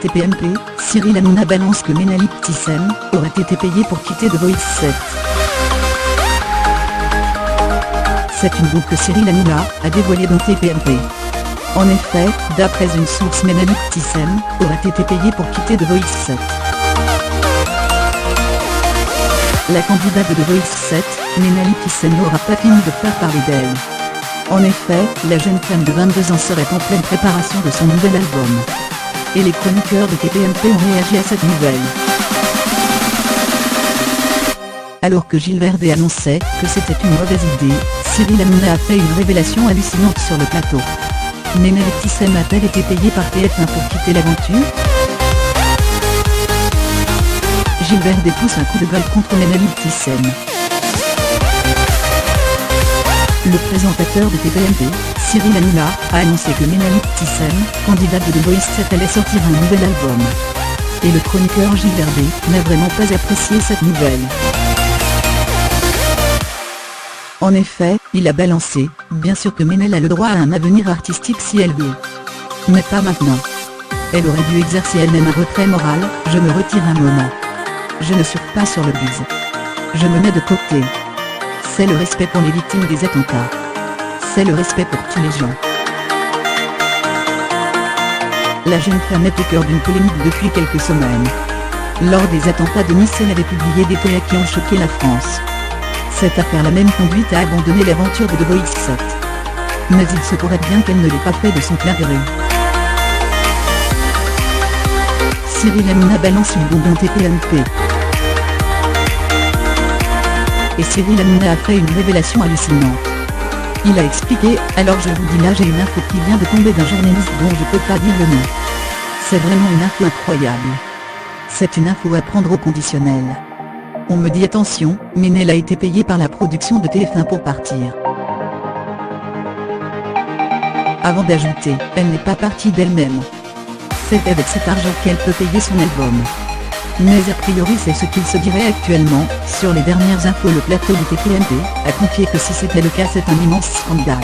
TPMP, Cyril Hanouna balance que Menaly Petitsen aurait été payé pour quitter The Voice 7. C'est une boucle que Cyril Hanouna a dévoilée dans TPMP. En effet, d'après une source, Menaly Petitsen aurait été payé pour quitter The Voice 7. La candidate de The Voice 7, Menaly Petitsen, n'aura pas fini de faire parler d'elle. En effet, la jeune femme de 22 ans serait en pleine préparation de son nouvel album. Et les chroniqueurs de TPMP ont réagi à cette nouvelle. Alors que Gilles Verdez annonçait que c'était une mauvaise idée, Cyril Hanouna a fait une révélation hallucinante sur le plateau. Menaly Petitsen a-t-elle été payée par TF1 pour quitter l'aventure? Gilles Verdez pousse un coup de gueule contre Menaly Petitsen. Le présentateur de TPMP, Cyril Hanouna, a annoncé que Menaly Petitsen, candidate de The Voice 7, allait sortir un nouvel album. Et le chroniqueur Gilles Verdez n'a vraiment pas apprécié cette nouvelle. En effet, il a balancé, bien sûr que Menaly a le droit à un avenir artistique si elle veut. Mais pas maintenant. Elle aurait dû exercer elle-même un retrait moral, je me retire un moment. Je ne surfe pas sur le buzz. Je me mets de côté. C'est le respect pour les victimes des attentats. C'est le respect pour tous les gens. La jeune femme est au cœur d'une polémique depuis quelques semaines. Lors des attentats de Nice, elle avait publié des poèmes qui ont choqué la France. Cette affaire l'a même conduite à abandonner l'aventure de The Voice 7. Mais il se pourrait bien qu'elle ne l'ait pas fait de son plein gré. Cyril Hanouna balance une bombe en TPMP. Et Cyril Hanouna a fait une révélation hallucinante. Il a expliqué, alors je vous dis là, j'ai une info qui vient de tomber d'un journaliste dont je peux pas dire le nom. C'est vraiment une info incroyable. C'est une info à prendre au conditionnel. On me dit attention, Menaly a été payée par la production de TF1 pour partir. Avant d'ajouter, elle n'est pas partie d'elle-même. C'est avec cet argent qu'elle peut payer son album. Mais a priori c'est ce qu'il se dirait actuellement. Sur les dernières infos, le plateau du TPMP a confié que si c'était le cas, c'est un immense scandale.